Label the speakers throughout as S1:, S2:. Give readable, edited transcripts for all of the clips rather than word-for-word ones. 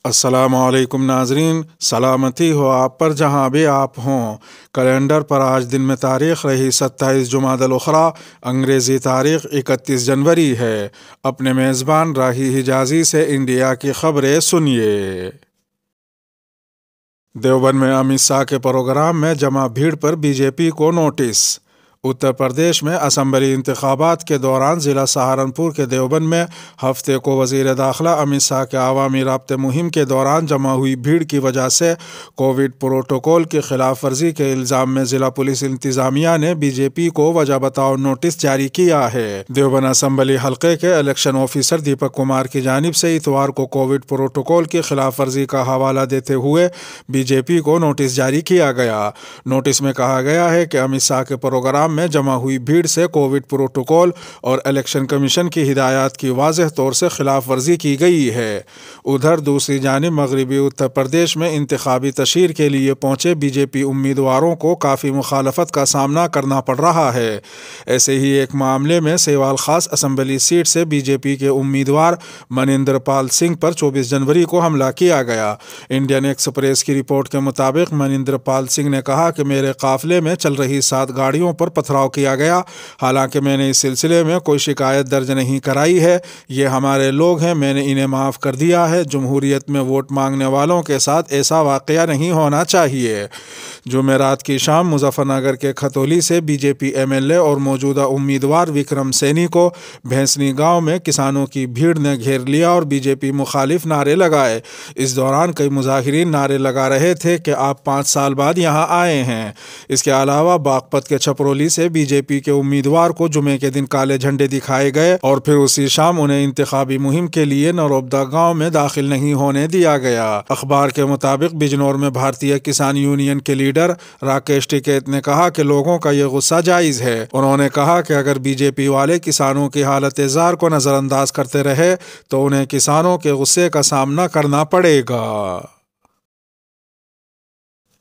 S1: السلام علیکم ناظرین، سلامتی ہو آپ پر جہاں بھی آپ ہوں۔ کیلنڈر پر آج دن میں تاریخ رہی 27 جمادی الاخری، انگریزی تاریخ 31 جنوری ہے۔ اپنے میزبان راہی حجازی سے انڈیا کی خبریں سنیے۔ دیوبند میں امت شاہ کے پروگرام میں جمع بھیڑ پر بی جے پی کو نوٹس۔ اتر پردیش میں اسمبلی انتخابات کے دوران ضلع سہارنپور کے دیوبند میں ہفتے کو وزیر داخلہ امت شاہ کے عوامی رابطے مہم کے دوران جمع ہوئی بھیڑ کی وجہ سے کووڈ پروٹوکول کی خلاف ورزی کے الزام میں ضلع پولیس انتظامیہ نے بی جے پی کو وجہ بتاؤ نوٹس جاری کیا ہے۔ دیوبند اسمبلی حلقے کے الیکشن آفیسر دیپک کمار کی جانب سے اتوار کو کووڈ پروٹوکول کی خلاف ورزی کا حوالہ دیتے ہوئے بی جے پی کو نوٹس جاری کیا گیا۔ نوٹس میں کہا گیا ہے کہ امت شاہ کے پروگرام میں جمع ہوئی بھیڑ سے کووڈ پروٹوکول اور الیکشن کمیشن کی ہدایات کی واضح طور سے خلاف ورزی کی گئی ہے۔ ادھر دوسری جانب مغربی اتر پردیش میں انتخابی تشہیر کے لیے پہنچے بی جے پی امیدواروں کو کافی مخالفت کا سامنا کرنا پڑ رہا ہے۔ ایسے ہی ایک معاملے میں سیوال خاص اسمبلی سیٹ سے بی جے پی کے امیدوار منیندر پال سنگھ پر 24 جنوری کو حملہ کیا گیا۔ انڈین ایکسپریس کی رپورٹ کے مطابق منیندر پال سنگھ نے کہا کہ میرے قافلے میں چل رہی 7 گاڑیوں پر پتھراؤ کیا گیا، حالانکہ میں نے اس سلسلے میں کوئی شکایت درج نہیں کرائی ہے۔ یہ ہمارے لوگ ہیں، میں نے انہیں معاف کر دیا ہے۔ جمہوریت میں ووٹ مانگنے والوں کے ساتھ ایسا واقعہ نہیں ہونا چاہیے۔ جمعرات کی شام مظفر نگر کے کھتولی سے B J P M L A اور موجودہ امیدوار وکرم سینی کو بھینسنی گاؤں میں کسانوں کی بھیڑ نے گھیر لیا اور بی جے پی مخالف نعرے لگائے۔ اس دوران کئی مظاہرین نعرے لگا رہے تھے کہ آپ 5 سال بعد یہاں آئے ہیں۔ اس کے علاوہ باغپت کے چھپرولی سے بی جے پی کے امیدوار کو جمعے کے دن کالے جھنڈے دکھائے گئے اور پھر اسی شام انہیں انتخابی مہم کے لیے نروبدا گاؤں میں داخل نہیں ہونے دیا گیا۔ اخبار کے مطابق بجنور میں بھارتیہ کسان یونین کے لیڈر راکیش ٹکیت نے کہا کہ لوگوں کا یہ غصہ جائز ہے۔ انہوں نے کہا کہ اگر بی جے پی والے کسانوں کی حالت زار کو نظر انداز کرتے رہے تو انہیں کسانوں کے غصے کا سامنا کرنا پڑے گا۔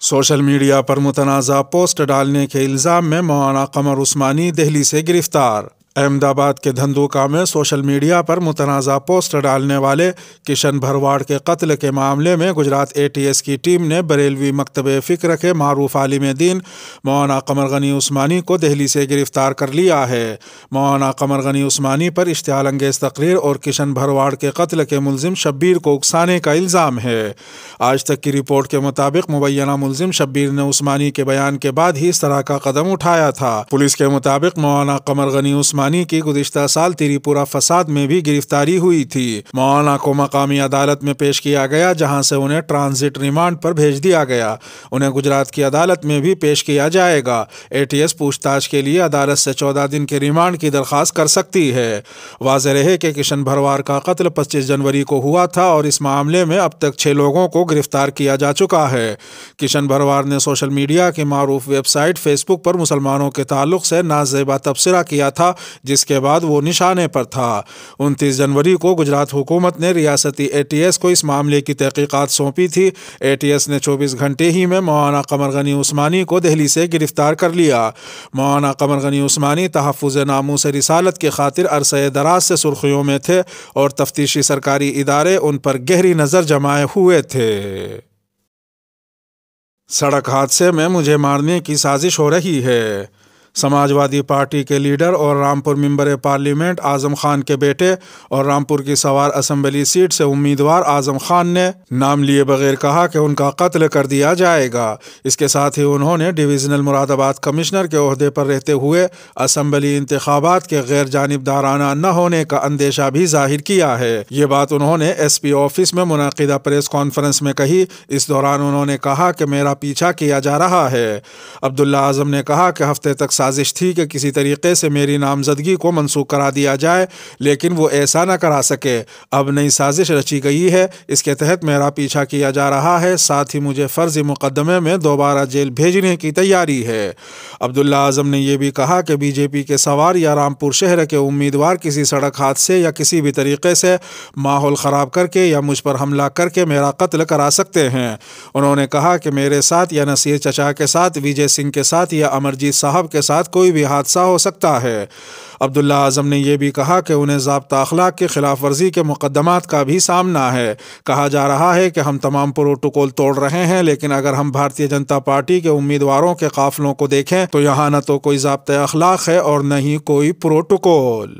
S1: سوشل میڈیا پر متنازع پوسٹ ڈالنے کے الزام میں مولانا قمر عثمانی دہلی سے گرفتار۔ احمد آباد کے دھندوکا میں سوشل میڈیا پر متنازع پوسٹ ڈالنے والے کشن بھرواڑ کے قتل کے معاملے میں گجرات اے ٹی ایس کی ٹیم نے بریلوی مکتب فکر کے معروف عالم دین مولانا قمر غنی عثمانی کو دہلی سے گرفتار کر لیا ہے۔ مولانا قمر غنی عثمانی پر اشتعال انگیز تقریر اور کشن بھرواڑ کے قتل کے ملزم شبیر کو اکسانے کا الزام ہے۔ آج تک کی رپورٹ کے مطابق مبینہ ملزم شبیر نے عثمانی کے بیان کے بعد ہی اس طرح کا قدم اٹھایا تھا۔ پولیس کے مطابق مولانا قمر غنی عثمانی کی گزشتہ سال تریپورہ فساد میں بھی گرفتاری ہوئی تھی۔ مولانا کو مقامی عدالت میں پیش کیا گیا جہاں سے انہیں ٹرانزٹ ریمانڈ پر بھیج دیا گیا۔ انہیں گجرات کی عدالت میں بھی پیش کیا جائے گا۔ اے ٹی ایس پوچھ تاچھ کے لیے عدالت سے 14 دن کے ریمانڈ کی درخواست کر سکتی ہے۔ واضح رہے کہ کشن بھرواڑ کا قتل 25 جنوری کو ہوا تھا اور اس معاملے میں اب تک 6 لوگوں کو گرفتار کیا جا چکا ہے۔ کشن بھرواڑ نے سوشل میڈیا کی معروف ویب سائٹ فیس بک پر مسلمانوں کے تعلق سے نازیبا تبصرہ کیا تھا جس کے بعد وہ نشانے پر تھا۔ 29 جنوری کو گجرات حکومت نے ریاستی اے ٹی ایس کو اس معاملے کی تحقیقات سونپی تھی۔ اے ٹی ایس نے 24 گھنٹے ہی میں مولانا قمر غنی عثمانی کو دہلی سے گرفتار کر لیا۔ مولانا قمر غنی عثمانی تحفظ ناموس رسالت کی خاطر عرصہ دراز سے سرخیوں میں تھے اور تفتیشی سرکاری ادارے ان پر گہری نظر جمائے ہوئے تھے۔ سڑک حادثے میں مجھے مارنے کی سازش ہو رہی ہے۔ سماجوادی پارٹی کے لیڈر اور رامپور ممبر پارلیمنٹ اعظم خان کے بیٹے اور رامپور کی سوار اسمبلی سیٹ سے امیدوار اعظم خان نے نام لیے بغیر کہا کہ ان کا قتل کر دیا جائے گا۔ اس کے ساتھ ہی انہوں نے ڈویژنل مراد آباد کمشنر کے عہدے پر رہتے ہوئے اسمبلی انتخابات کے غیر جانبدارانہ نہ ہونے کا اندیشہ بھی ظاہر کیا ہے۔ یہ بات انہوں نے ایس پی آفس میں منعقدہ پریس کانفرنس میں کہی۔ اس دوران انہوں نے کہا کہ میرا پیچھا کیا جا رہا ہے۔ عبداللہ اعظم نے کہا کہ ہفتے تک سازش تھی کہ کسی طریقے سے میری نامزدگی کو منسوخ کرا دیا جائے، لیکن وہ ایسا نہ کرا سکے۔ اب نئی سازش رچی گئی ہے، اس کے تحت میرا پیچھا کیا جا رہا ہے، ساتھ ہی مجھے فرضی مقدمے میں دوبارہ جیل بھیجنے کی تیاری ہے۔ عبداللہ اعظم نے یہ بھی کہا کہ بی جے پی کے سوار یا رامپور شہر کے امیدوار کسی سڑک حادثے یا کسی بھی طریقے سے ماحول خراب کر کے یا مجھ پر حملہ کر کے میرا قتل کرا سکتے ہیں۔ انہوں نے کہا کہ میرے ساتھ یا نصیر چچا کے ساتھ، وجے سنگھ کے ساتھ یا امرجیت صاحب کے ساتھ کوئی بھی حادثہ ہو سکتا ہے۔ عبداللہ اعظم نے یہ بھی کہا کہ انہیں ضابطہ اخلاق کی خلاف ورزی کے مقدمات کا بھی سامنا ہے۔ کہا جا رہا ہے کہ ہم تمام پروٹوکول توڑ رہے ہیں، لیکن اگر ہم بھارتیہ جنتا پارٹی کے امیدواروں کے قافلوں کو دیکھیں تو یہاں نہ تو کوئی ضابطہ اخلاق ہے اور نہ ہی کوئی پروٹوکول۔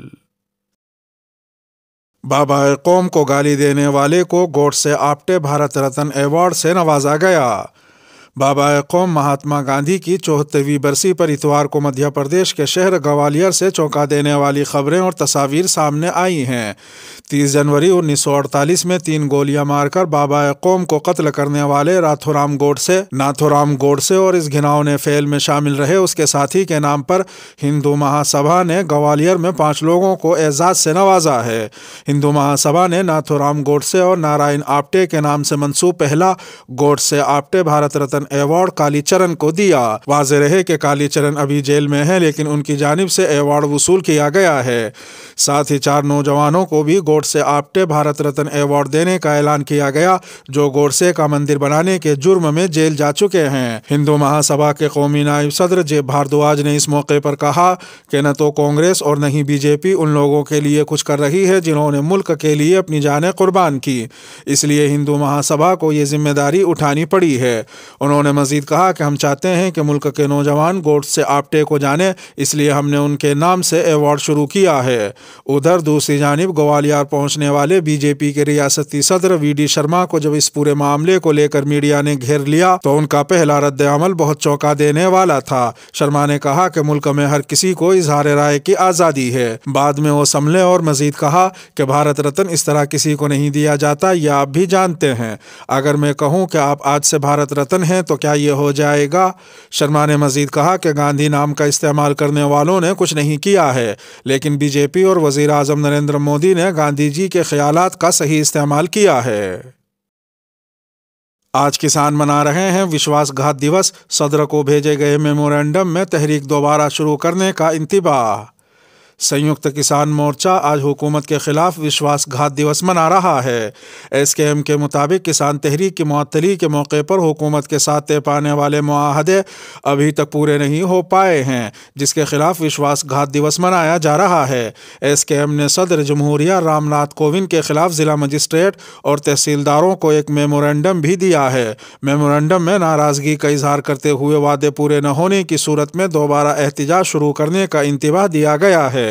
S1: بابا قوم کو گالی دینے والے کو گوڈسے آپٹے بھارت رتن ایوارڈ سے نوازا گیا۔ بابا قوم مہاتما گاندھی کی 74ویں برسی پر اتوار کو مدھیہ پردیش کے شہر گوالیار سے چونکا دینے والی خبریں اور تصاویر سامنے آئی ہیں۔ 30 جنوری 1948 میں 3 گولیاں مار کر بابا قوم کو قتل کرنے والے ناتھو رام گوڈسے اور اس گھناؤنے فعل میں شامل رہے اس کے ساتھی کے نام پر ہندو مہا سبھا نے گوالیار میں 5 لوگوں کو اعزاز سے نوازا ہے۔ ہندو مہا سبھا نے ناتھو رام گوڈسے اور نارائن آپٹے کے نام سے منسوب پہلا گوڈسے آپٹے بھارت رتن ایوارڈ کالی چرن کو دیا۔ واضح رہے کہ کالی چرن ابھی جیل میں ہے، لیکن ان کی جانب سے ایوارڈ وصول کیا گیا ہے۔ ساتھ ہی 4 نوجوانوں کو بھی گوڈسے آپٹے بھارت رتن ایوارڈ دینے کا اعلان کیا گیا جو گوڈسے کا مندر بنانے کے جرم میں جیل جا چکے ہیں۔ ہندو مہا سبھا کے قومی نائب صدر جے بھاردواج نے اس موقع پر کہا کہ نہ تو کانگریس اور نہ ہی بی جے پی ان لوگوں کے لیے کچھ کر رہی ہے جنہوں نے ملک کے لیے اپنی جانیں قربان کی، اس لیے ہندو مہا سبھا کو یہ ذمہ داری اٹھانی پڑی ہے۔ انہوں نے مزید کہا کہ ہم چاہتے ہیں کہ ملک کے نوجوان گوڈسے آپٹے کو جانیں، اس لیے ہم نے ان کے نام سے ایوارڈ شروع کیا ہے۔ ادھر دوسری جانب گوالیار پہنچنے والے بی جے پی کے ریاستی صدر وی ڈی شرما کو جب اس پورے معاملے کو لے کر میڈیا نے گھیر لیا تو ان کا پہلا رد عمل بہت چونکا دینے والا تھا۔ شرما نے کہا کہ ملک میں ہر کسی کو اظہار رائے کی آزادی ہے۔ بعد میں وہ سنبھلے اور مزید کہا کہ بھارت رتن اس طرح کسی کو نہیں دیا جاتا، یہ آپ بھی جانتے ہیں۔ اگر میں کہوں کہ آپ آج سے بھارت رتن ہیں تو کیا یہ ہو جائے گا؟ شرما نے مزید کہا کہ گاندھی نام کا استعمال کرنے والوں نے کچھ نہیں کیا ہے، لیکن بی جے پی اور وزیر اعظم نریندر مودی نے گاندھی جی کے خیالات کا صحیح استعمال کیا ہے۔ آج کسان منا رہے ہیں وشواس گھات دیوس، صدر کو بھیجے گئے میمورنڈم میں تحریک دوبارہ شروع کرنے کا انتباہ۔ سنیکت کسان مورچہ آج حکومت کے خلاف وشواس گھات دیوس منا رہا ہے۔ ایس کے ایم کے مطابق کسان تحریک کی معطلی کے موقع پر حکومت کے ساتھ طے پانے والے معاہدے ابھی تک پورے نہیں ہو پائے ہیں، جس کے خلاف وشواس گھات دیوس منایا جا رہا ہے۔ ایس کے ایم نے صدر جمہوریہ رام ناتھ کووند کے خلاف ضلع مجسٹریٹ اور تحصیلداروں کو ایک میمورنڈم بھی دیا ہے۔ میمورنڈم میں ناراضگی کا اظہار کرتے ہوئے وعدے پورے نہ ہونے کی صورت میں دوبارہ احتجاج شروع کرنے کا انتباہ دیا گیا ہے۔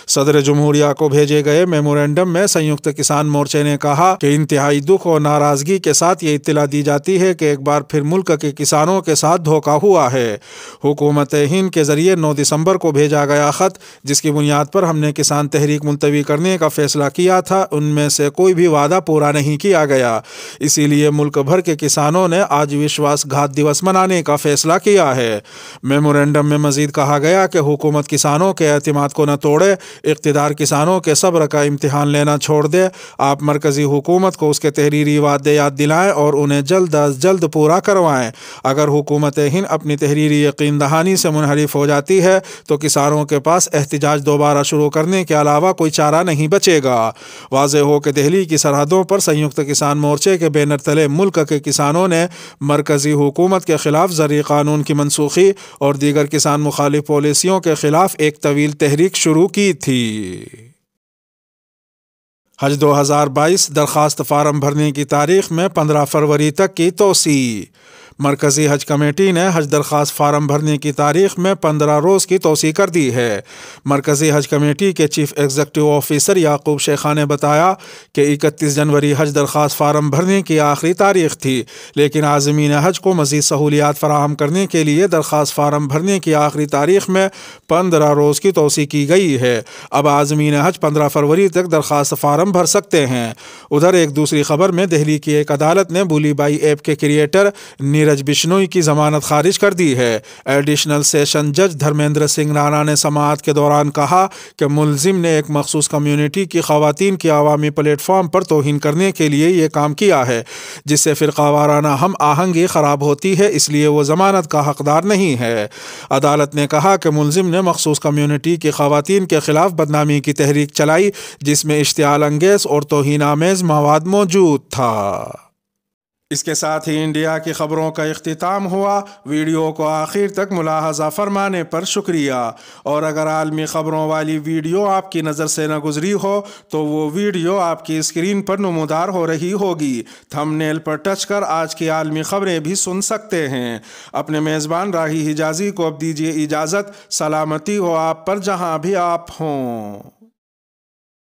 S1: صدر جمہوریہ کو بھیجے گئے میمورنڈم میں سنیکت کسان مورچے نے کہا کہ انتہائی دکھ اور ناراضگی کے ساتھ یہ اطلاع دی جاتی ہے کہ ایک بار پھر ملک کے کسانوں کے ساتھ دھوکہ ہوا ہے۔ حکومت ہند کے ذریعے 9 دسمبر کو بھیجا گیا خط، جس کی بنیاد پر ہم نے کسان تحریک ملتوی کرنے کا فیصلہ کیا تھا، ان میں سے کوئی بھی وعدہ پورا نہیں کیا گیا۔ اسی لیے ملک بھر کے کسانوں نے آج وشواس گھات دیوس منانے کا فیصلہ کیا ہے۔ میمورنڈم میں مزید کہا گیا کہ حکومت کسانوں کے اعتماد کو نہ توڑے، اقتدار کسانوں کے صبر کا امتحان لینا چھوڑ دے۔ آپ مرکزی حکومت کو اس کے تحریری وعدے یاد دلائیں اور انہیں جلد از جلد پورا کروائیں۔ اگر حکومت ہند اپنی تحریری یقین دہانی سے منحرف ہو جاتی ہے تو کسانوں کے پاس احتجاج دوبارہ شروع کرنے کے علاوہ کوئی چارہ نہیں بچے گا۔ واضح ہو کہ دہلی کی سرحدوں پر سنیکت کسان مورچے کے بینر تلے ملک کے کسانوں نے مرکزی حکومت کے خلاف زرعی قانون کی منسوخی اور دیگر کسان مخالف پالیسیوں کے خلاف ایک طویل تحریک شروع کی تھی۔ حج 2022 درخواست فارم بھرنے کی تاریخ میں 15 فروری تک کی توسیع۔ مرکزی حج کمیٹی نے حج درخواست فارم بھرنے کی تاریخ میں 15 روز کی توسیع کر دی ہے۔ مرکزی حج کمیٹی کے چیف ایگزیکٹو آفیسر یعقوب شیخا نے بتایا کہ 31 جنوری حج درخواست فارم بھرنے کی آخری تاریخ تھی، لیکن عازمین حج کو مزید سہولیات فراہم کرنے کے لیے درخواست فارم بھرنے کی آخری تاریخ میں 15 روز کی توسیع کی گئی ہے۔ اب عازمین حج 15 فروری تک درخواست فارم بھر سکتے ہیں۔ ادھر ایک دوسری خبر میں دہلی کی ایک عدالت نے بولی بائی ایپ کے کریٹر نیرج بشنوئی کی ضمانت خارج کر دی ہے۔ ایڈیشنل سیشن جج دھرمیندر سنگھ رانا نے سماعت کے دوران کہا کہ ملزم نے ایک مخصوص کمیونٹی کی خواتین کی عوامی پلیٹ فارم پر توہین کرنے کے لیے یہ کام کیا ہے، جس سے فرقہ وارانہ ہم آہنگی خراب ہوتی ہے، اس لیے وہ ضمانت کا حقدار نہیں ہے۔ عدالت نے کہا کہ ملزم نے مخصوص کمیونٹی کی خواتین کے خلاف بدنامی کی تحریک چلائی، جس میں اشتعال انگیز اور توہین آمیز مواد موجود تھا۔ اس کے ساتھ ہی انڈیا کی خبروں کا اختتام ہوا۔ ویڈیو کو آخر تک ملاحظہ فرمانے پر شکریہ، اور اگر عالمی خبروں والی ویڈیو آپ کی نظر سے نہ گزری ہو تو وہ ویڈیو آپ کی اسکرین پر نمودار ہو رہی ہوگی۔ تھم نیل پر ٹچ کر آج کی عالمی خبریں بھی سن سکتے ہیں۔ اپنے میزبان راہی حجازی کو اب دیجیے اجازت۔ سلامتی ہو آپ پر جہاں بھی آپ ہوں۔